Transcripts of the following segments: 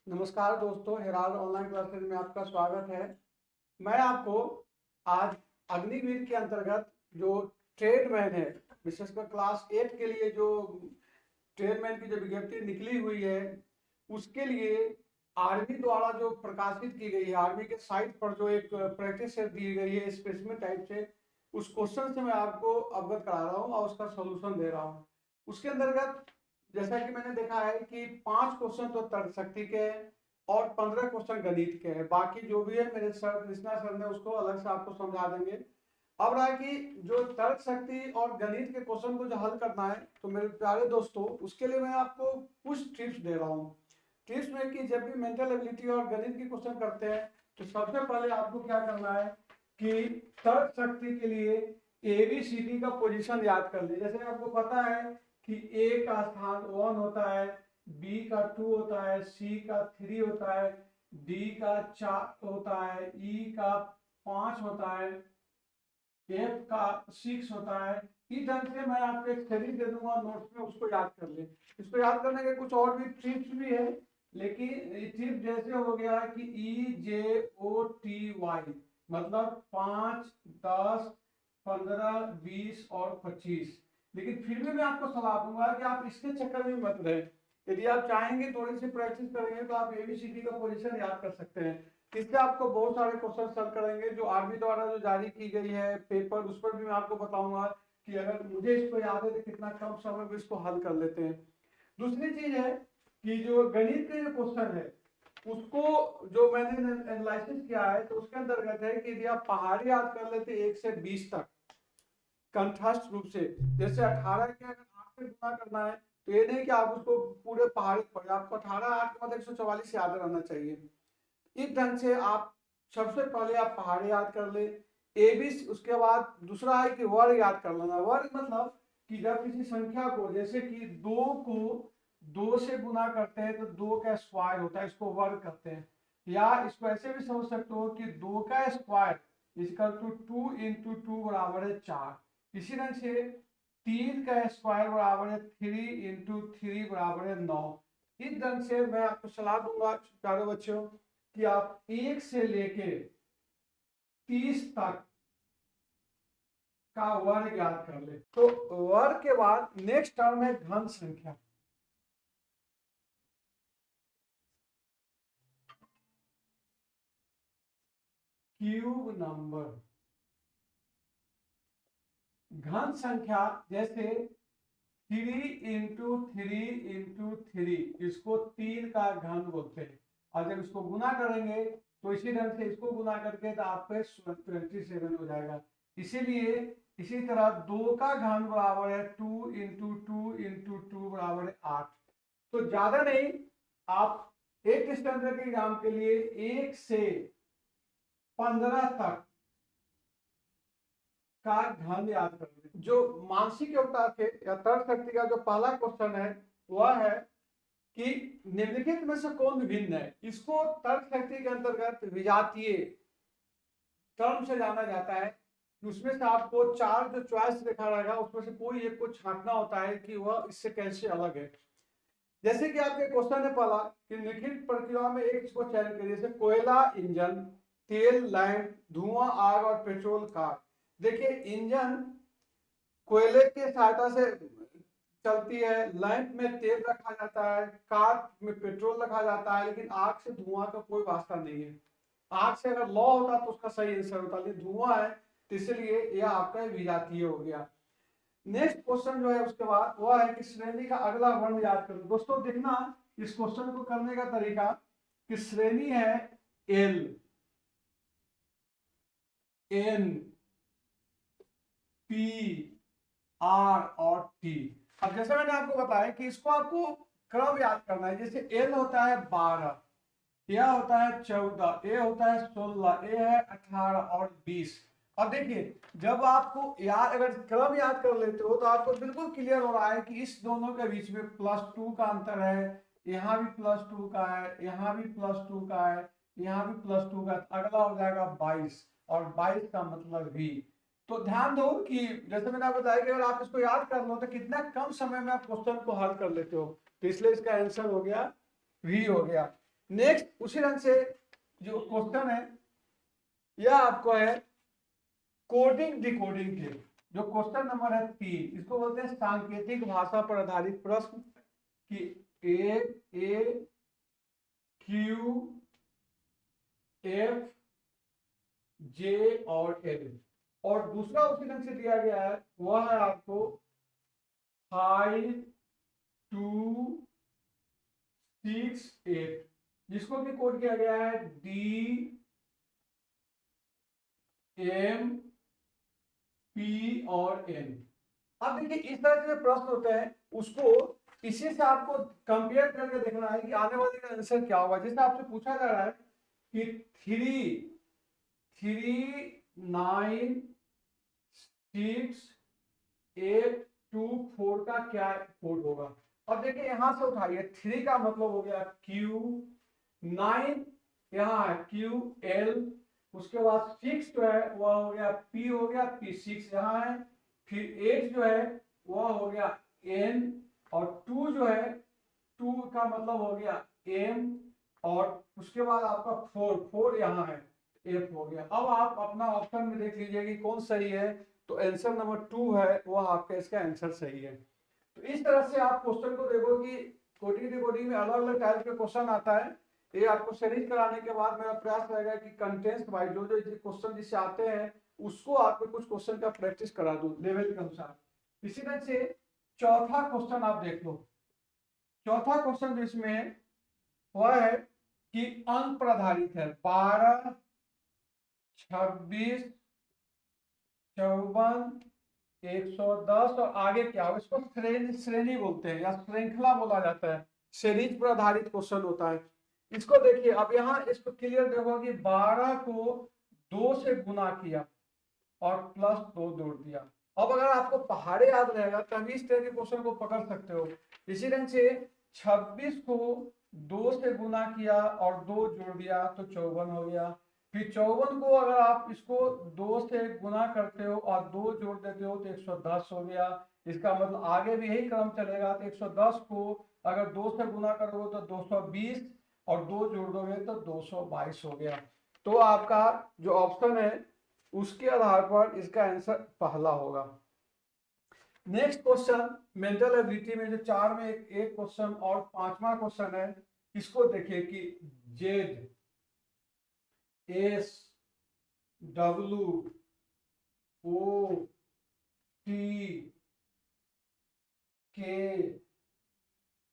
नमस्कार दोस्तों, Herald online classes में आपका स्वागत है। मैं आपको आज अग्निवीर के अंतर्गत जो ट्रेडमैन है, विशेषकर क्लास 8 के लिए जो ट्रेडमैन की जो विज्ञप्ति निकली हुई है उसके लिए आर्मी द्वारा जो प्रकाशित की गई है, आर्मी के साइट पर जो एक प्रैक्टिस सेट दी गई है स्पेसिमेन टाइप से, उस क्वेश्चन से मैं आपको अवगत करा रहा हूँ और उसका सोल्यूशन दे रहा हूँ। उसके अंतर्गत जैसा कि मैंने देखा है कि 5 क्वेश्चन तो तर्क शक्ति के हैं और 15 क्वेश्चन गणित के हैं। बाकी जो भी है मेरे सर कृष्णा सर ने उसको अलग से आपको समझा देंगे। अब रहा कि जो तर्क शक्ति और गणित के क्वेश्चन को जो हल करना है, तो मेरे प्यारे दोस्तों उसके लिए मैं आपको कुछ टिप्स दे रहा हूँ। टिप्स में कि जब भी मेंटल एबिलिटी और गणित की क्वेश्चन करते हैं तो सबसे पहले आपको क्या करना है कि तर्क शक्ति के लिए एबीसीडी का पोजीशन याद कर ले। जैसे आपको पता है कि ए का स्थान 1 होता है, बी का 2 होता है, सी का 3 होता है, डी का 4 होता है, ई का 5 होता है, एफ का 6 होता है। इस ढंग से मैं आपको एक थ्योरी दे दूंगा नोट्स में, उसको याद कर ले। इसको याद करने के कुछ और भी ट्रिक्स भी है, लेकिन ट्रिप जैसे हो गया कि EJOTY मतलब 5, 10, 15, 20 और 25। लेकिन फिर भी मैं आपको सलाह दूंगा कि आप इसके चक्कर में मत रहे। यदि आप चाहेंगे थोड़ी सी प्रैक्टिस करेंगे तो आप एबीसीडी का पोजीशन याद कर सकते हैं। इससे आपको बहुत सारे क्वेश्चन सॉल्व करेंगे जो आर्मी द्वारा जो जारी की गई है पेपर, उस पर भी मैं आपको बताऊंगा कि अगर मुझे इसको याद है तो कितना कम समय में इसको हल कर लेते हैं। दूसरी चीज है कि जो गणित के जो क्वेश्चन है उसको जो मैंने एनालिसिस किया है तो उसके अंतर्गत है कि यदि आप पहाड़ी याद कर लेते 1 से 20 तक कंठस्थ रूप से, जैसे 18 के अगर 8 से गुना करना है तो ये नहीं कि आप उसको पूरे पहाड़ी पढ़े, आपको 18 8 का मतलब 144 याद रहना चाहिए। इस ढंग से आप सबसे पहले आप पहाड़ी याद कर ले एबीस। उसके बाद दूसरा है कि वर्ग याद कर लेना। वर्ग मतलब कि जब किसी संख्या को, जैसे कि 2 को 2 से गुना करते हैं तो 2 का स्क्वायर होता है, इसको वर्ग कहते हैं। या इसको ऐसे भी समझ सकते हो कि 2 का स्क्वायर इक्वल टू 2 इंटू 2 बराबर है 4। इसी ढंग से 3 का स्क्वायर बराबर है 3 इंटू 3 बराबर है 9। इस ढंग से मैं आपको सलाह दूंगा प्यारे बच्चों कि आप 1 से लेके 30 तक का वर्ग याद कर ले। तो वर्ग के बाद नेक्स्ट टर्म है घन संख्या। Cube number. घन संख्या जैसे 3 इंटू 3 इंटू 3, इसको 3 का घन बोलते हैं। और जब इसको गुना करेंगे तो इसी ढंग से इसको गुना करके तो आप पे 27 हो जाएगा। इसीलिए इसी तरह 2 का घन बराबर है 2 इंटू 2 इंटू 2 बराबर है 8। तो ज्यादा नहीं, आप एक स्टैंडर्ड के एग्जाम के लिए 1 से 15 तक का घन याद कर लें। जो मानसिक योग्यता के या तर्क शक्ति का जो पहला क्वेश्चन है वह है कि निम्नलिखित में से कौन विभिन्न है। इसको तर्क शक्ति के अंतर्गत विजातीय टर्म से जाना जाता है। उसमें से आपको 4 जो चॉइस लिखा रहेगा उसमें से कोई एक को छांटना होता है कि वह इससे कैसे अलग है। जैसे कि आपके क्वेश्चन है पहला कि निम्नलिखित प्रक्रिया में एक इसको चयन करिए, जैसे कोयला इंजन, तेल लैंप, धुआं आग और पेट्रोल कार। देखिए इंजन कोयले की सहायता से चलती है, लैंप में तेल रखा जाता है, कार में पेट्रोल रखा जाता है, लेकिन आग से धुआं का कोई वास्ता नहीं है। आग से अगर लौ होता तो उसका सही आंसर होता, लेकिन धुआं है तो इसलिए यह आपका विजातीय हो गया। नेक्स्ट क्वेश्चन जो है उसके बाद वह है कि श्रेणी का अगला वर्ण याद करो। दोस्तों देखना इस क्वेश्चन को करने का तरीका कि श्रेणी है एल, एन, पी, आर और टी। अब जैसे मैंने आपको बताया कि इसको आपको क्रम याद करना है। जैसे एल होता है 12, यह होता है 14, ए होता है 16, ए है 18 और 20। अब देखिए जब आपको याद, अगर क्रम याद कर लेते हो तो आपको बिल्कुल क्लियर हो रहा है कि इस दोनों के बीच में +2 का अंतर है, यहाँ भी +2 का है, यहाँ भी +2 का है, यहाँ भी +2 का। अगला हो जाएगा 22 और 22 का मतलब भी। तो ध्यान दो कि जैसे मैंने आपको बताया कि अगर आप इसको याद कर लो तो कितना कम समय में आप क्वेश्चन को हल कर लेते हो। तो इसलिए इसका आंसर हो गया वी हो गया। नेक्स्ट उसी रंग से जो क्वेश्चन है यह आपको है कोडिंग डिकोडिंग के, जो क्वेश्चन नंबर है 3, इसको बोलते हैं सांकेतिक भाषा पर आधारित प्रश्न कि ए क्यू एफ जे और एल, और दूसरा उसी ढंग से दिया गया है वह है आपको 5 2 6 8, जिसको भी कोड किया गया है डी एम पी और एन। अब देखिए इस तरह के प्रश्न होते हैं, उसको इसी से आपको कंपेयर करके देखना है कि आने वाले का आंसर क्या होगा। जैसे आपसे पूछा जा रहा है कि 3 9 6 8 2 4 का क्या कोड होगा। अब देखिए यहां से उठाइए, 3 का मतलब हो गया क्यू, 9 यहाँ है क्यू एल, उसके बाद 6 जो है वह हो गया पी, हो गया पी 6 यहाँ है, फिर 8 जो है वह हो गया एन, और 2 जो है 2 का मतलब हो गया एम, और उसके बाद आपका 4 यहाँ है एफ हो गया। अब आप अपना ऑप्शन में देख लीजिए कि कौन सही है, तो आंसर नंबर 2 है वह आपका इसका आंसर सही है। तो इस तरह से आप क्वेश्चन को देखो कि कोडिंग डिकोडिंग में अलग अलग टाइप के क्वेश्चन आता है। ये आपको सीरीज कराने के बाद मेरा प्रयास रहेगा कि कंटेंट्स वाइज जो जो क्वेश्चन जिससे आते हैं उसको आपको कुछ क्वेश्चन का प्रैक्टिस करा दूं लेवल के अनुसार। इसी तरह से चौथा क्वेश्चन आप देख लो। चौथा क्वेश्चन जिसमें वह है कि अंक पर आधारित है, 12 26 54 110 और आगे क्या हो, इसको श्रेणी बोलते हैं या श्रृंखला बोला जाता है, सीरीज पर आधारित क्वेश्चन होता है। इसको देखिए, अब यहाँ इसको क्लियर देखो कि 12 को 2 से गुना किया और प्लस 2 जोड़ दिया। अब अगर आपको पहाड़े याद रहेगा तभी इस तरह के क्वेश्चन को पकड़ सकते हो। इसी ढंग से 26 को 2 से गुना किया और 2 जोड़ दिया तो 54 हो गया। फिर 54 को अगर आप इसको 2 से गुना करते हो और 2 जोड़ देते हो तो 110 हो गया। इसका मतलब आगे भी यही क्रम चलेगा, तो 110 को अगर 2 से गुना करोगे तो 220 और 2 जोड़ दोगे तो 222 हो गया। तो आपका जो ऑप्शन है उसके आधार पर इसका आंसर पहला होगा। नेक्स्ट क्वेश्चन मेंटल एबिलिटी में जो 4 में एक क्वेश्चन और 5वां क्वेश्चन है, इसको देखिए कि Z S W O T K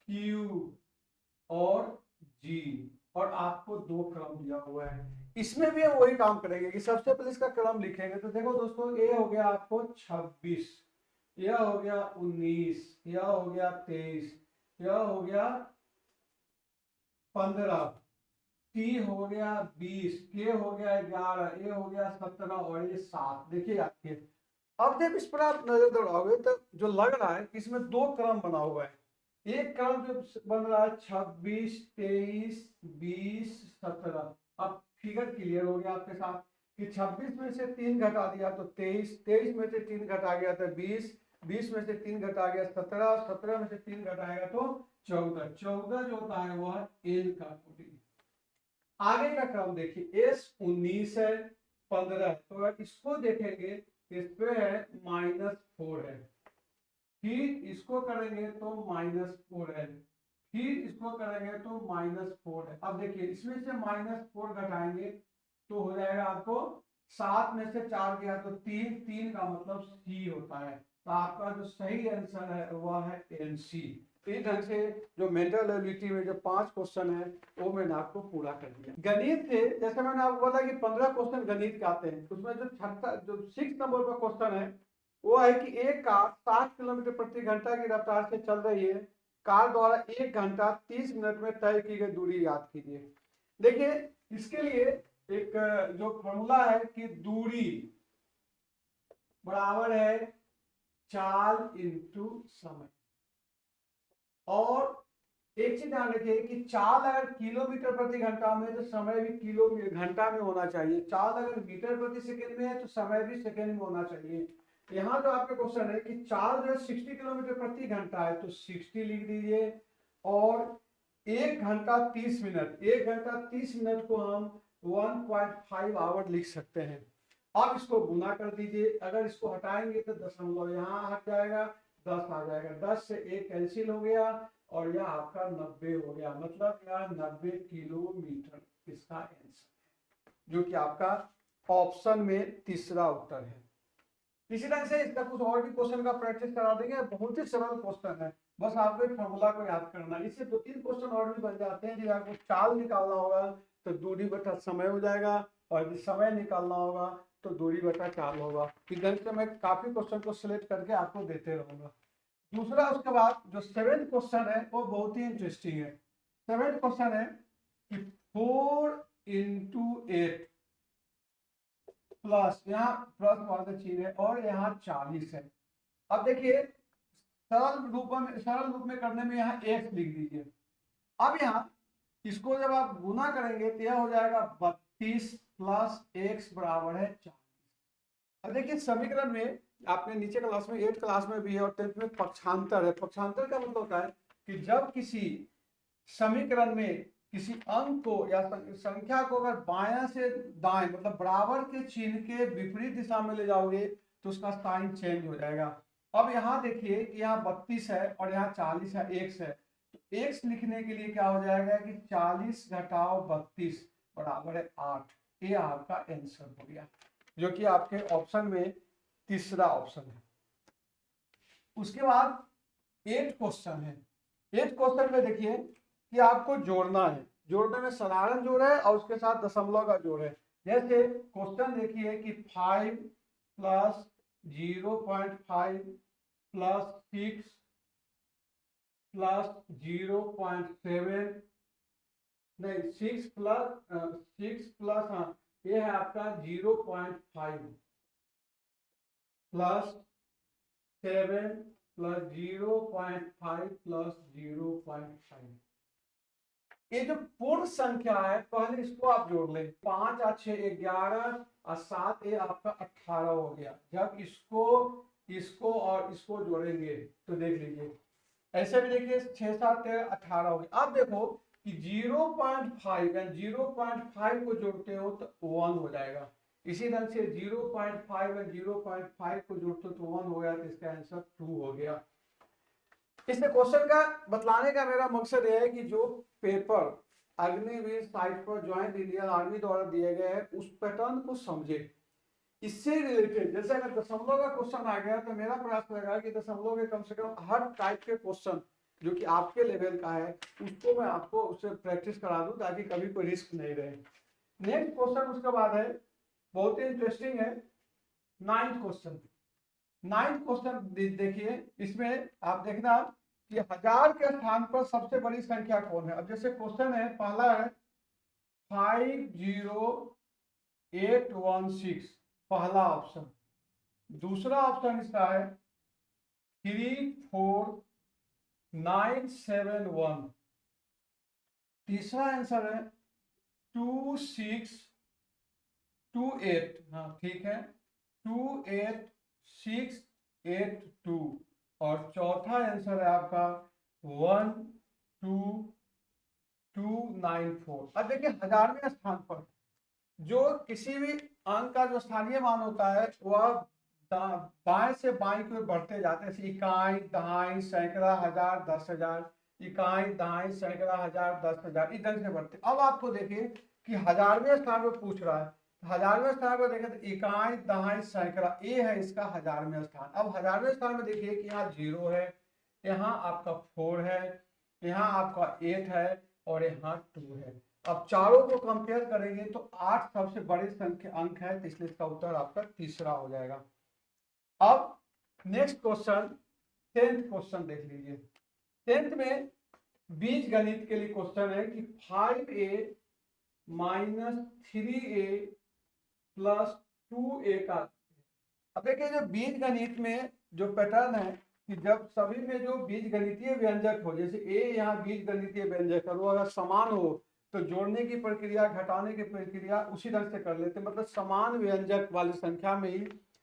Q और जी, और आपको 2 क्रम दिया हुआ है। इसमें भी हम वही काम करेंगे कि सबसे पहले इसका क्रम लिखेंगे। तो देखो दोस्तों, ये हो गया आपको 26, यह हो गया 19, यह हो गया 23, यह हो गया 15, टी हो गया 20, के हो गया 11, ए हो गया 17 और ये 7। देखिए आपके अब जब इस पर आप नजर दौड़ाओगे तो जो लग रहा है कि इसमें 2 क्रम बना हुआ है। एक क्रम जो बन रहा है 26 23 20 17। अब फिगर क्लियर हो गया आपके साथ कि 26 में से 3 घटा दिया तो 23, 23 में से 3 घटा गया तो 20, 20 में से 3 घटा गया 17, 17 में से 3 घटाएगा तो 14, 14 जो होता है वह एन का कोटिंग। आगे का क्रम देखिए, एस 19 है, 15 है, तो अगर इसको देखेंगे इस पे है -4 है, फिर इसको करेंगे तो -4 है, फिर इसको करेंगे तो -4 है। अब देखिए इसमें से -4 घटाएंगे तो हो जाएगा आपको 7 में से 4 गया तो 3, 3 का मतलब सी होता है। तो आपका जो सही आंसर है वह है एनसी। तो इस ढंग से जो मेंटल एबिलिटी में जो 5 क्वेश्चन है वो मैंने आपको पूरा कर दिया। गणित से जैसे मैंने आपको बोला कि 15 क्वेश्चन गणित के आते हैं, उसमें जो 6 नंबर का क्वेश्चन है वो है कि एक कार 60 किलोमीटर प्रति घंटा की रफ्तार से चल रही है, कार द्वारा 1 घंटा 30 मिनट में तय की गई दूरी याद कीजिए। देखिए इसके लिए एक जो फॉर्मूला है कि दूरी बराबर है चाल इंटू समय। और एक चीज ध्यान रखिए कि चाल अगर किलोमीटर प्रति घंटा में तो समय भी किलो घंटा में होना चाहिए, चाल अगर मीटर प्रति सेकंड में है तो समय भी सेकंड में होना चाहिए। यहाँ जो आपके क्वेश्चन है कि चाल जो है 60 किलोमीटर प्रति घंटा है तो 60 लिख दीजिए, और 1 घंटा 30 मिनट, 1 घंटा 30 मिनट को हम 1.5 आवर लिख सकते हैं। अब इसको गुना कर दीजिए, अगर इसको हटाएंगे तो दशमलव यहाँ हट जाएगा, 10 आ जाएगा, 10 से 1 कैंसिल हो गया और यह आपका 90 हो गया, मतलब यह 90 किलोमीटर इसका आंसर, जो कि आपका ऑप्शन में तीसरा उत्तर है। इसी ढंग से इसका कुछ और भी क्वेश्चन का प्रैक्टिस करा देंगे, बहुत ही सरल क्वेश्चन है, बस आपको एक फॉर्मूला को याद करना है। इससे 2-3 क्वेश्चन और भी बन जाते हैं। यदि आपको चाल निकालना होगा तो दूरी बटा समय हो जाएगा, और यदि समय निकालना होगा तो दूरी बटा चाल होगा। इस ढंग से मैं काफी क्वेश्चन को सिलेक्ट करके आपको देते रहूंगा। दूसरा, उसके बाद जो 7th क्वेश्चन है वो बहुत ही इंटरेस्टिंग है। 7th क्वेश्चन है कि 4 × 8 प्लस, यहाँ प्लस वाला चीज है और यहाँ 40 है। अब देखिए सरल रूप में करने में यहाँ x लिख दीजिए। अब यहाँ इसको जब आप गुना करेंगे तो यह हो जाएगा 32 प्लस x बराबर है 40। अब देखिए समीकरण में आपने नीचे क्लास में 8 क्लास में भी है और 10th में पक्षांतर है। पक्षांतर का मतलब होता है कि जब किसी समीकरण में किसी अंक को या संख्या को अगर बायां से दाएं मतलब बराबर के चिन्ह के विपरीत दिशा में ले जाओगे तो उसका साइन चेंज हो जाएगा। अब यहाँ देखिए कि यहाँ 32 है और यहाँ 40 है, x है, तो x लिखने के लिए क्या हो जाएगा कि 40 घटाओ 32 बराबर है 8। ये आपका आंसर हो गया, जो कि आपके ऑप्शन में तीसरा ऑप्शन है। उसके बाद 8 क्वेश्चन है। 8 क्वेश्चन में देखिए कि आपको जोड़ना है, जोड़ने में साधारण जोड़ है और उसके साथ दशमलव का जोड़ है। जैसे क्वेश्चन देखिए कि 5 प्लस 0.5 प्लस 6 प्लस 0.7 नहीं 6 प्लस हाँ ये है आपका 0.5 प्लस 7 प्लस 0.5 प्लस 0.5। ये जो पूर्ण संख्या है पहले इसको आप जोड़ लें, 5 और 6 11 और 7 ये आपका 18 हो गया। जब इसको और इसको जोड़ेंगे तो देख लीजिए ऐसे भी देखिए 6 7 18 हो गया। अब देखो कि 0.5 या 0.5 को जोड़ते हो तो 1 हो जाएगा। इसी ढंग से 0.5 या 0.5 को जोड़ते हो तो 1 हो गया, तो इसका आंसर 2 हो गया। इसमें क्वेश्चन का बतलाने का मेरा मकसद यह है कि जो पेपर अग्निवीर साइट पर ज्वाइंट इंडियन आर्मी द्वारा दिए गए हैं उस पैटर्न को समझे। इससे रिलेटेड जैसे अगर दशमलव का क्वेश्चन आ गया तो मेरा प्रयास रहेगा कि दशमलव के कम से कम हर टाइप के क्वेश्चन जो कि आपके लेवल का है उसको मैं आपको उससे प्रैक्टिस करा दूं ताकि कभी कोई रिस्क नहीं रहे। नेक्स्ट क्वेश्चन उसके बाद है बहुत ही इंटरेस्टिंग है 9th क्वेश्चन। 9th क्वेश्चन देखिए, इसमें आप देखना कि 1000 के स्थान पर सबसे बड़ी संख्या कौन है। अब जैसे क्वेश्चन है, पहला है 50816 पहला ऑप्शन, दूसरा ऑप्शन इसका है 34971, तीसरा आंसर है 2628, हाँ ठीक है 28682, और चौथा आंसर है आपका 12294। अब देखिए 1000वें स्थान पर जो किसी भी अंक का जो स्थानीय मान होता है वह बाएं से बाएं की ओर बढ़ते जाते हैं, जैसे इकाई, दहाई, सैकड़ा, हजार, 10,000, इकाई, दहाई, सैकड़ा, हजार, 10,000, इस ढंग से बढ़ते। अब आपको देखिए कि 1000वें स्थान पर पूछ रहा है, 1000वें स्थान पर देखें तो इकाई, दहाई, सैकड़ा, ये है इसका 1000वें स्थान। अब 1000वें स्थान में देखिए कि यहाँ 0 है, यहाँ आपका 4 है, यहाँ आपका 8 है और यहाँ 2 है। अब चारों को कंपेयर करेंगे तो 8 सबसे बड़ी संख्या अंक है, तो इसलिए इसका उत्तर आपका तीसरा हो जाएगा। अब नेक्स्ट क्वेश्चन 10th क्वेश्चन देख लीजिए। 10th में बीज गणित के लिए क्वेश्चन है कि 5a minus 3a plus 2a का। अब देखिए जो बीज गणित में जो पैटर्न है कि जब सभी में जो बीज गणितीय व्यंजक हो, जैसे a यहाँ बीज गणितीय व्यंजक है वो अगर समान हो तो जोड़ने की प्रक्रिया, घटाने की प्रक्रिया उसी ढंग से कर लेते हैं, मतलब समान व्यंजक वाली संख्या में ही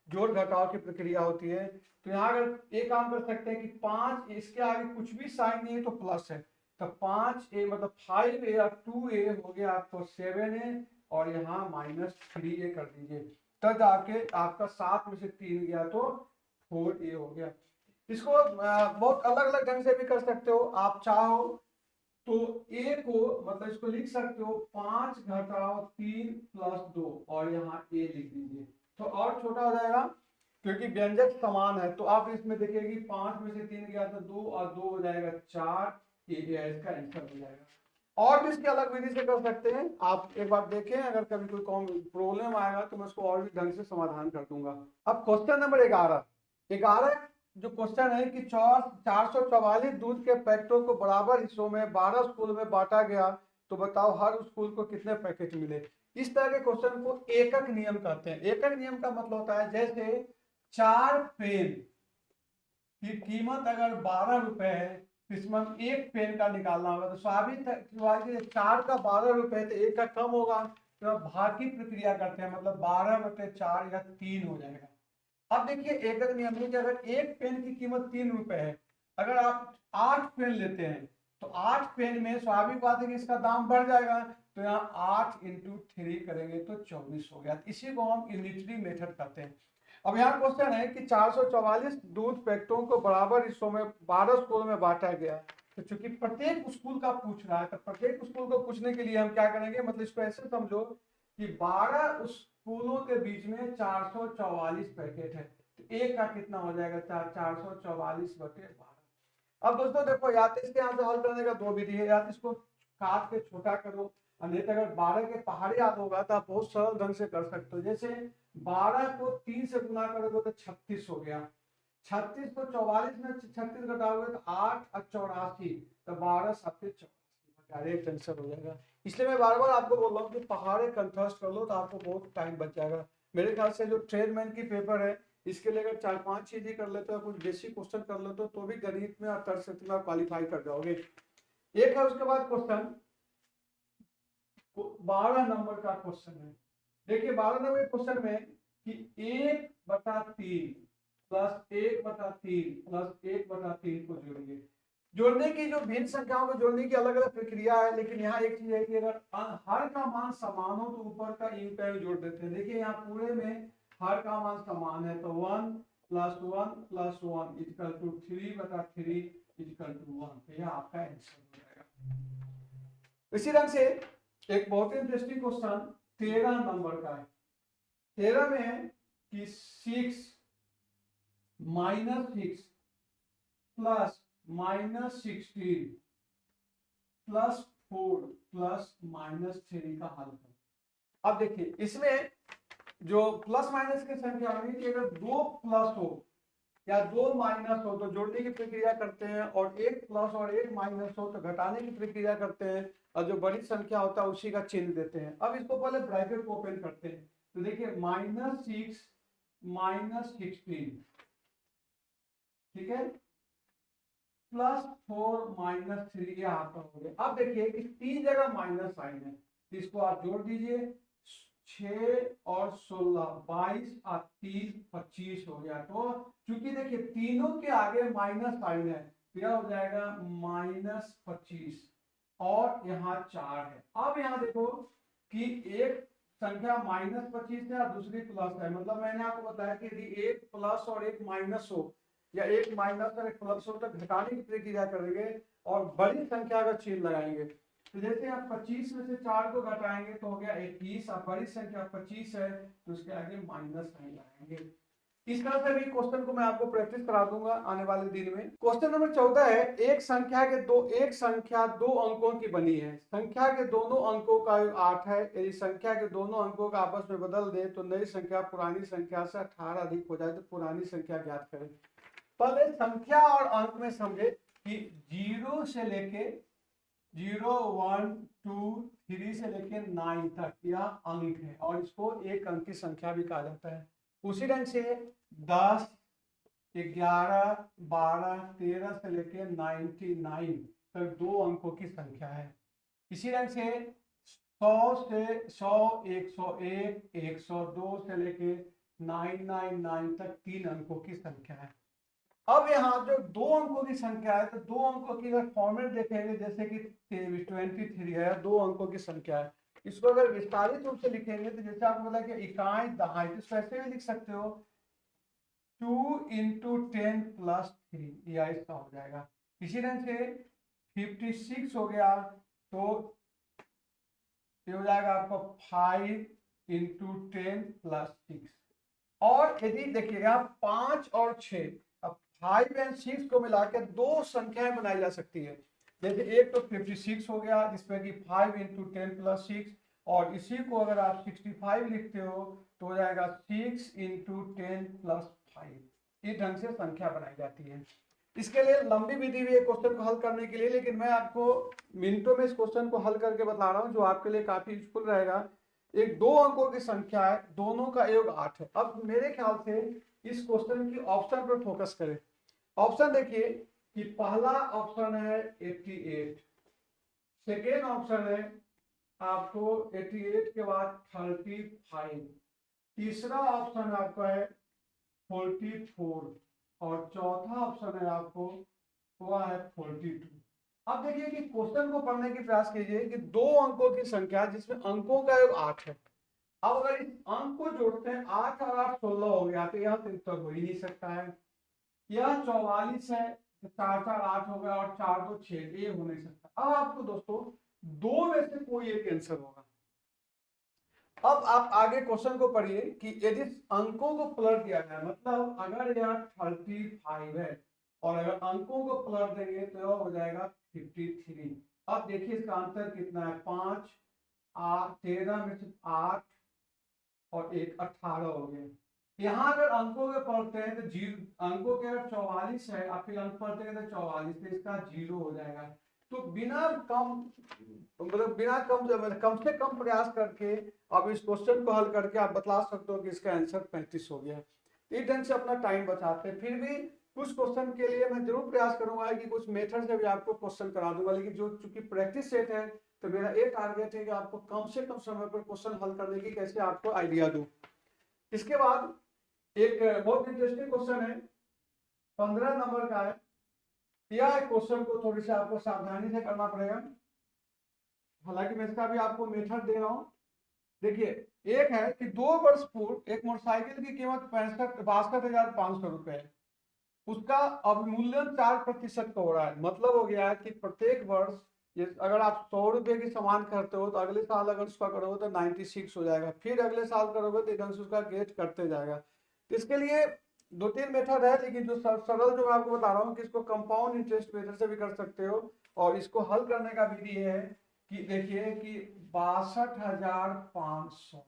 जोड़ घटाव की प्रक्रिया होती है। तो यहाँ अगर एक काम कर सकते हैं कि 5 इसके आगे कुछ भी साइन नहीं है तो प्लस है, तो 5a मतलब 5a और 2a हो गया आपको 7a और यहाँ -3a कर दीजिए, तब जाके आपका 7 में से 3 गया तो 4a हो गया। इसको बहुत अलग अलग ढंग से भी कर सकते हो, आप चाहो तो a को मतलब इसको लिख सकते हो 5 घटाओ 3 प्लस 2 और यहाँ a लिख दीजिए तो और छोटा हो जाएगा, क्योंकि व्यंजक समान है। तो आप इसमें देखिए कि 5 में से 3 गया तो 2 और 2 हो जाएगा 4, ये इसका आंसर हो जाएगा। और भी इसके अलग विधि से कर सकते हैं, आप एक बार देखें, अगर कभी कोई प्रॉब्लम आएगा तो मैं उसको और भी ढंग से समाधान कर दूंगा। अब क्वेश्चन नंबर 11 जो क्वेश्चन है कि 444 दूध के पैकेटों को बराबर हिस्सों में 12 स्कूल में बांटा गया, तो बताओ हर स्कूल को कितने पैकेट मिले। इस तरह के क्वेश्चन को एकक नियम कहते हैं। एकक नियम का मतलब होता है जैसे 4 पेन की कीमत अगर 12 रुपए है, इसमें एक पेन का निकालना होगा, तो स्वाभाविक है 4 का 12 रुपए तो एक का कम होगा, तो भाग की प्रक्रिया करते हैं, मतलब 12/4 या 3 हो जाएगा। अब देखिए एकक नियम में कि अगर एक पेन की कीमत 3 रुपए है, अगर आप 8 पेन लेते हैं तो 8 पेन में स्वाभाविक बात है कि इसका दाम बढ़ जाएगा, तो यहाँ 8 × 3 करेंगे तो 24 हो गया। इसी को हम यूनिटरी मेथड कहते हैं। अब यहाँ क्वेश्चन है कि 444 दूध पैकेटों को बराबर हिस्सों में 12 स्कूल में बांटा गया, तो चूंकि प्रत्येक स्कूल का पूछ रहा है, तो प्रत्येक स्कूल को पूछने के लिए हम क्या करेंगे, मतलब इसको ऐसे समझो कि 12 स्कूलों के बीच में 444 पैकेट है, तो एक का कितना हो जाएगा 444/12। अब दोस्तों देखो, या तो इसके यहाँ से हल करने का दो विधि है, या तो इसको काट के छोटा करो, नहीं तो अगर 12 के पहाड़ी याद होगा तो आप बहुत सरल ढंग से कर सकते हो। जैसे 12 को 3 से गुना करोगे तो 36 हो गया, 36 को 44 में 36 घटाओगे तो 8 और 84, तो 12 7 84, डायरेक्ट आंसर हो जाएगा। इसलिए मैं बार बार आपको बोल रहा हूँ कि पहाड़े कंट्रास्ट कर लो तो आपको बहुत टाइम बच जाएगा। मेरे ख्याल से जो ट्रेडमैन की पेपर है, इसके लिए अगर 4-5 चीजें कर लेते हो, कुछ बेसिक क्वेश्चन कर लेते हो, तो भी गणित में और तर्क शक्ति में क्वालिफाई कर जाओगे। एक है, उसके बाद क्वेश्चन 12 नंबर का क्वेश्चन है। देखिए 12 नंबर क्वेश्चन में कि 1/3 प्लस 1/3 प्लस 1/3 को जोड़िए। जोड़ने की जो भिन्न संख्याओं को जोड़ने की अलग अलग प्रक्रिया है, लेकिन यहाँ एक चीज है कि अगर हर का मान समान हो तो ऊपर का इंटू जोड़ देते हैं। देखिए यहाँ पूरे में हर का मान समान है, तो 1 + 1 + 1 = 3/3 = 1, यह आपका आंसर हो जाएगा। इसी ढंग से एक बहुत ही इंटरेस्टिंग क्वेश्चन 13 नंबर का है। 13 में है कि 6 - 6 प्लस -16 प्लस 4 प्लस -3 का हल है। अब देखिए इसमें जो प्लस माइनस की संख्या होगी कि अगर 2 प्लस हो या 2 माइनस हो तो जोड़ने की प्रक्रिया करते हैं, और 1 प्लस और 1 माइनस हो तो घटाने की प्रक्रिया करते हैं, और जो बड़ी संख्या होता है उसी का चिन्ह देते हैं। अब इसको पहले ब्रैकेट को ओपन करते हैं, तो देखिए -6 -16, ठीक है, +4 -3 यहाँ पर हो गया। अब देखिए कि 3 जगह माइनस साइन है, इसको आप जोड़ दीजिए, 6 और 16 22 और 3 25 हो गया। तो चूंकि देखिए तीनों के आगे माइनस साइन है, क्या हो जाएगा -25, और यहाँ 4 है। अब यहाँ देखो कि एक संख्या -25 है और दूसरी प्लस है, मतलब मैंने आपको बताया कि यदि एक प्लस और एक माइनस हो या एक माइनस और एक प्लस हो तो घटाने की प्रक्रिया करेंगे और बड़ी संख्या का चिन्ह लगाएंगे। तो जैसे आप 25 में से 4 को घटाएंगे तो हो गया 21, अब बड़ी संख्या 25 है तो उसके आगे माइनस साइन लगाएंगे। इस तरह से भी क्वेश्चन को मैं आपको प्रैक्टिस करा दूंगा आने वाले दिन में। क्वेश्चन नंबर 14 है, एक संख्या दो अंकों की बनी है, संख्या के दोनों अंकों का योग 8 है, यदि संख्या के दोनों अंकों का आपस में बदल दे तो नई संख्या पुरानी संख्या से 18 अधिक हो जाए तो पुरानी संख्या ज्ञात करें। पहले संख्या और अंक में समझे कि 0 से लेके 0 1 2 3 से लेके 9 तक यह अंक है, और इसको एक अंक की संख्या भी कहा जाता है। उसी ढंग से 10 11 12 13 से लेके 99 तक 2 अंकों की संख्या है। इसी ढंग से 100 से 100 101 102 से लेके 999 तक 3 अंकों की संख्या है। अब यहाँ जो 2 अंकों की संख्या है, तो 2 अंकों की अगर फॉर्मेट देखेंगे, जैसे कि 23 है, 2 अंकों की संख्या है, इसको अगर विस्तारित रूप से लिखेंगे तो जैसे आपको बोला कि इकाई दहाई, तो ऐसे भी लिख सकते हो 2 × 10 + 3, या इसका हो जाएगा। इसी ढंग से 56 हो गया, तो ये हो जाएगा आपका 5 × 10 + 6। और यदि देखिएगा 5 और 6, अब 5 और 6 को मिलाकर 2 संख्याएं बनाई जा सकती है। जैसे एक तो 56 हो गया, जिसमें कि 5 × 10 + 6, और इसी को अगर आप 65 लिखते हो तो हो जाएगा 6 × 10 + 5। इस ढंग से संख्या बनाई जाती है। इसके लिए लंबी विधि भी है क्वेश्चन को हल करने के लिए, लेकिन मैं आपको मिनटों में इस क्वेश्चन को हल करके बता रहा हूं, जो आपके लिए काफी यूजफुल रहेगा। एक 2 अंकों की संख्या है, दोनों का योग 8 है। अब मेरे ख्याल से इस क्वेश्चन की ऑप्शन पर फोकस करें। ऑप्शन देखिए कि पहला ऑप्शन है 88, सेकेंड ऑप्शन है आपको 88 के बाद 35, तीसरा ऑप्शन आपका है 44, और चौथा ऑप्शन है आपको हुआ है 42। अब देखिए कि क्वेश्चन को पढ़ने की प्रयास कीजिए कि 2 अंकों की संख्या जिसमें अंकों का योग 8 है। अब अगर इस अंक को जोड़ते हैं, 8 और 8 16 हो गया, तो यह तो उत्तर हो ही नहीं सकता है। यह 44 है, तो 4 4 8 हो गया, और 4 2 6, ये हो नहीं सकता। अब आपको दोस्तों 2 में से कोई एक आंसर होगा। अब आप आगे क्वेश्चन को पढ़िए कि यदि अंकों को पलट दिया जाए, मतलब अगर यह 35 है और अगर अंकों को पलट देंगे तो यह हो जाएगा 53। अब देखिए इसका आंसर कितना है, 5 8 13 में से 8 और 1 18 हो गए। यहाँ अगर अंकों के पलटते हैं तो जीरो, अंकों के अगर 44 है और फिर अंक पलटेंगे तो 44, तो इसका 0 हो जाएगा। तो बिना कम, मतलब बिना कम से कम प्रयास करके अब इस क्वेश्चन को हल करके आप बता सकते हो कि इसका आंसर 35 हो गया। इस ढंग से अपना टाइम बचाते हैं। फिर भी कुछ क्वेश्चन के लिए मैं जरूर प्रयास करूंगा कि कुछ मेथड से भी आपको क्वेश्चन करा दूंगा, लेकिन जो चूंकि प्रैक्टिस सेट है तो मेरा एक टारगेट है कि आपको कम से कम समय पर क्वेश्चन हल करने की कैसे आपको आइडिया दूं। इसके बाद एक बहुत इंटरेस्टिंग क्वेश्चन है, 15 नंबर का है। यह क्वेश्चन को थोड़ी सी आपको सावधानी से करना पड़ेगा, हालांकि मैं इसका भी आपको मेथड दे रहा हूं। देखिए, एक है कि 2 वर्ष पूर्व एक मोटरसाइकिल की कीमत 62,500 रुपए है, उसका अवमूल्यन 4% का हो रहा है। मतलब हो गया है कि प्रत्येक वर्ष अगर आप 100 रुपए की सामान करते हो तो अगले साल अगर उसका करोगे तो 96 हो जाएगा, फिर अगले साल करोगे तो एकदम से उसका गेट करते जाएगा। तो इसके लिए 2-3 मेथड है, लेकिन जो सरल जो मैं आपको बता रहा हूँ कि इसको कंपाउंड इंटरेस्ट मेथड से भी कर सकते हो। और इसको हल करने का विधि है कि देखिए कि 62,500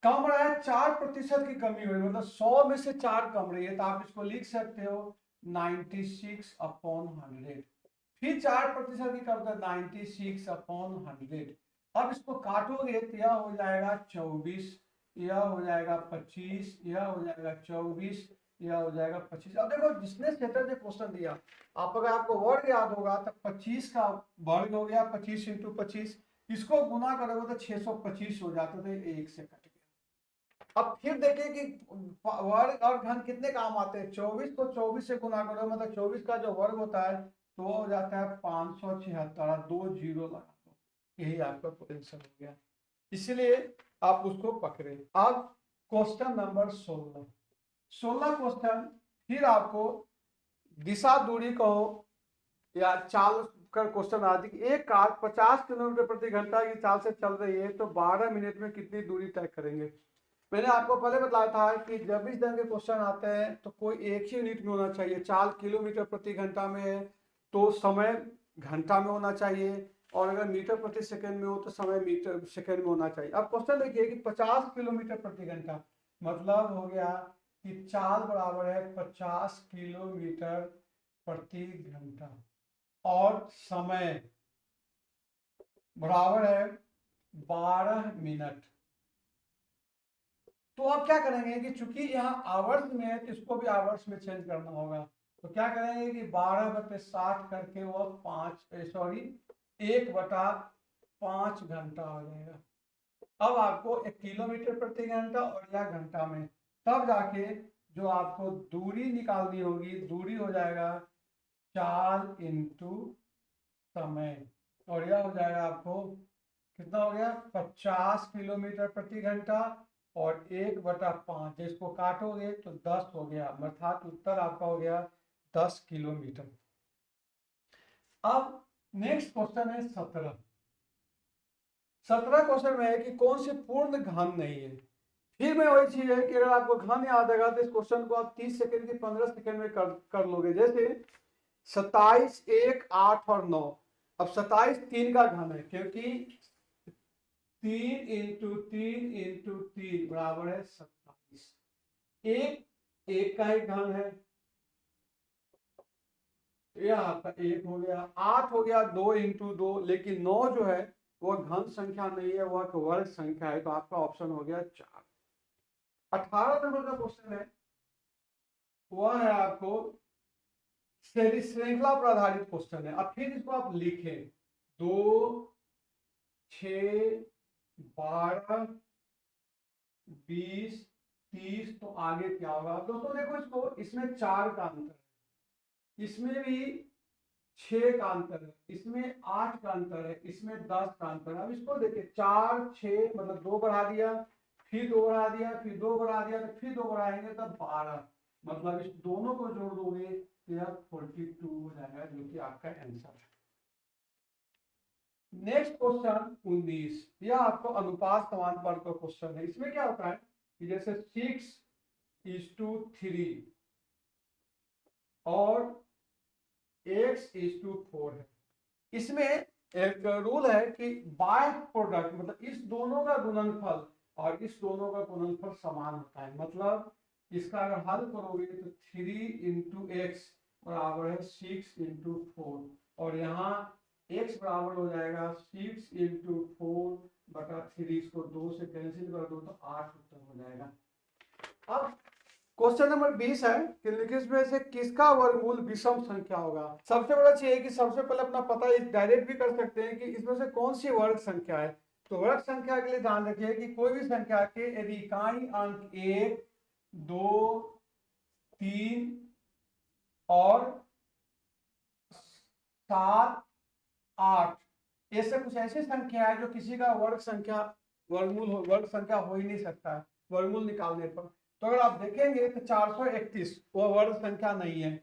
कम रहा है, 4% की कमी हुई, मतलब 100 में से 4 कम रही है, तो आप इसको लिख सकते हो 96/100। फिर 4% की कम है 96/100। अब इसको काटोगे तो यह हो जाएगा 24, यह हो जाएगा 25, यह हो जाएगा 24, यह हो जाएगा 25। अब देखो जिसने सेटर ने क्वेश्चन दिया, आप अगर आपको वर्ग याद होगा तो 25 का वर्ग हो गया 25 × 25, इसको गुना करोगे तो 625 हो जाता, तो 1 से कट गया। अब फिर देखिए कि वर्ग और घन कितने काम आते हैं, 24 को 24 से गुना करो, मतलब 24 का जो वर्ग होता है तो वो हो जाता है 576, 2 जीरो लगा दो, यही आपका आंसर हो गया। इसलिए आप उसको पकड़े। अब क्वेश्चन नंबर 16 क्वेश्चन, फिर आपको दिशा दूरी कहो या चाल का क्वेश्चन आदि। एक कार 50 किलोमीटर प्रति घंटा की चाल से चल रही है, तो 12 मिनट में कितनी दूरी तय करेंगे। मैंने आपको पहले बताया था कि जब इस तरह के क्वेश्चन आते हैं तो कोई एक ही यूनिट में होना चाहिए। चाल किलोमीटर प्रति घंटा में है तो समय घंटा में होना चाहिए, और अगर मीटर प्रति सेकंड में हो तो समय मीटर सेकंड में होना चाहिए। अब क्वेश्चन देखिए कि 50 किलोमीटर प्रति घंटा, मतलब हो गया कि चाल बराबर है 50 किलोमीटर प्रति घंटा, और समय बराबर है 12 मिनट। तो आप क्या करेंगे कि चूंकि यहाँ आवर्स में है तो इसको भी आवर्स में चेंज करना होगा। तो क्या करेंगे कि 12/60 करके वो 1/5 घंटा हो जाएगा। अब आपको 1 किलोमीटर प्रति घंटा और या घंटा में, तब जाके जो आपको दूरी निकालनी होगी, दूरी हो जाएगा 4 इंटू समय, और यह हो जाएगा आपको कितना हो गया 50 किलोमीटर प्रति घंटा, और 1/5 जिसको काटोगे तो 10 हो गया, अर्थात उत्तर आपका हो गया 10 किलोमीटर। अब नेक्स्ट क्वेश्चन है 17 क्वेश्चन में है कि कौन सी पूर्ण घन नहीं है। फिर में वही चीज है कि अगर आपको घन याद आएगा तो इस क्वेश्चन को आप 30 सेकंड की 15 सेकंड में कर लोगे। जैसे 27, 1, 8 और 9। अब 27 3 का घन है, क्योंकि 3 इंटू 3 इंटू 3 बराबर है 27। एक का ही घन है, यह आपका 1 हो गया। 8 हो गया 2 इंटू 2, लेकिन 9 जो है वह घन संख्या नहीं है, वह वर्ग संख्या है, तो आपका ऑप्शन हो गया 4। 18 नंबर का क्वेश्चन है, वह है आपको श्रृंखला पर आधारित क्वेश्चन है। अब फिर इसको आप लिखें 2, 6, 12, 20, 30, तो आगे क्या होगा दोस्तों। देखो इसको, इसमें 4 का अंतर है, इसमें भी 6 का अंतर है, इसमें 8 का अंतर है, इसमें 10 का अंतर है। अब इसको देखिए 4, 6 मतलब 2 बढ़ा दिया, फिर 2 बढ़ा दिया, फिर 2 बढ़ा दिया, तो फिर 2 बढ़ाएंगे तब 12, मतलब इस दोनों को जोड़ दोगे तो यह 42 हो जाएगा, जो कि आपका आंसर है। नेक्स्ट क्वेश्चन 19, यह आपको अनुपात समानुपात का क्वेश्चन है। इसमें क्या होता है कि जैसे 6:3 और x:4 है। इसमें एक रूल है कि बाय प्रोडक्ट, मतलब इस दोनों का गुणनफल और इस दोनों का गुणनफल समान होता है। मतलब इसका अगर हल करोगे तो 3 इंटू एक्स बराबर है 6:4, और यहाँ x बराबर हो जाएगा 6:4/3। इसको 2 से कैंसिल कर दो तो 8 उत्तर हो जाएगा। अब क्वेश्चन नंबर 20 है कि निम्नलिखित में से किसका वर्गमूल विषम संख्या होगा। सबसे बड़ा चीज है कि सबसे पहले अपना पता डायरेक्ट भी कर सकते हैं कि इसमें से कौन सी वर्ग संख्या है। तो वर्ग संख्या के लिए ध्यान रखिए कि कोई भी संख्या के यदि इकाई अंक 1, 2, 3 और 7, 8 ऐसे कुछ ऐसी संख्या है जो किसी का वर्ग संख्या वर्ग संख्या हो ही नहीं सकता है वर्गमूल निकालने पर। तो अगर आप देखेंगे तो 431 वो वर्ग संख्या नहीं है।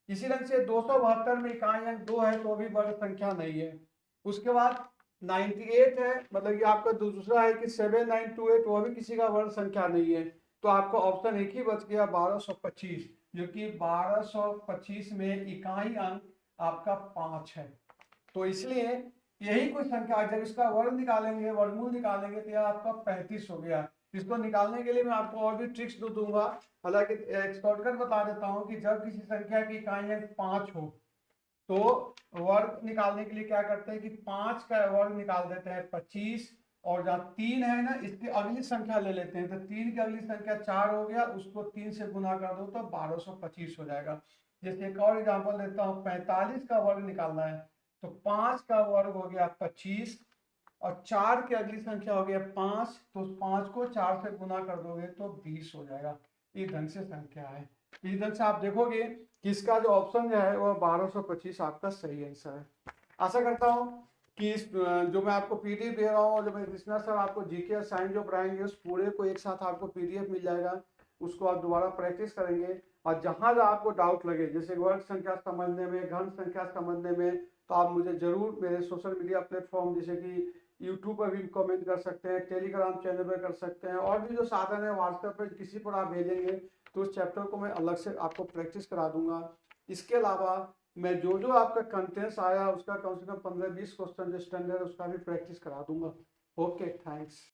इसी ढंग से 272 में इकाई अंक 2 है तो भी वर्ग संख्या नहीं है। उसके बाद 98 है, मतलब ये आपका दूसरा है कि 7928, वो भी किसी का वर्ग संख्या नहीं है। तो आपका ऑप्शन एक ही बच गया 1225, जो कि 1225 में इकाई अंक आपका 5 है। तो इसलिए यही कोई संख्या जब इसका वर्ग निकालेंगे, वर्गमूल निकालेंगे, तो यह आपका 35 हो गया। इसको निकालने के लिए मैं आपको और भी ट्रिक्स दूंगा, हालांकि शॉर्टकट बता देता हूं कि जब किसी संख्या की इकाई अंक 5 हो तो वर्ग निकालने के लिए क्या करते हैं कि 5 का वर्ग निकाल देते हैं 25, और जहाँ 3 है ना इसकी अगली संख्या ले लेते हैं, तो 3 की अगली संख्या 4 हो गया, उसको 3 से गुना कर दो तो 1225 हो जाएगा। जैसे एक और एग्जांपल देता हूँ, 45 का वर्ग निकालना है तो 5 का वर्ग हो गया 25, और 4 की अगली संख्या हो गया 5, तो 5 को 4 से गुना कर दोगे तो 20 हो जाएगा। इस ढंग से संख्या है। इस ढंग से आप देखोगे कि इसका जो ऑप्शन जो है वह 1225 आपका सही आंसर है। आशा करता हूँ कि इस जो मैं आपको पीडीएफ दे रहा हूँ और जो मैं कृष्णा सर आपको जीके और साइंस जो पढ़ाएंगे उस पूरे को एक साथ आपको पीडीएफ मिल जाएगा, उसको आप दोबारा प्रैक्टिस करेंगे। और जहाँ जहाँ आपको डाउट लगे, जैसे वर्ग संख्या समझने में, घन संख्या समझने में, तो आप मुझे जरूर मेरे सोशल मीडिया प्लेटफॉर्म जैसे कि यूट्यूब पर भी कमेंट कर सकते हैं, टेलीग्राम चैनल पर कर सकते हैं, और भी जो साधन है व्हाट्सएप पर किसी पर आप भेजेंगे तो उस चैप्टर को मैं अलग से आपको प्रैक्टिस करा दूंगा। इसके अलावा मैं जो जो आपका कंटेंट्स आया उसका कम से कम 15-20 क्वेश्चन जो स्टैंडर्ड उसका भी प्रैक्टिस करा दूंगा। Okay, thanks.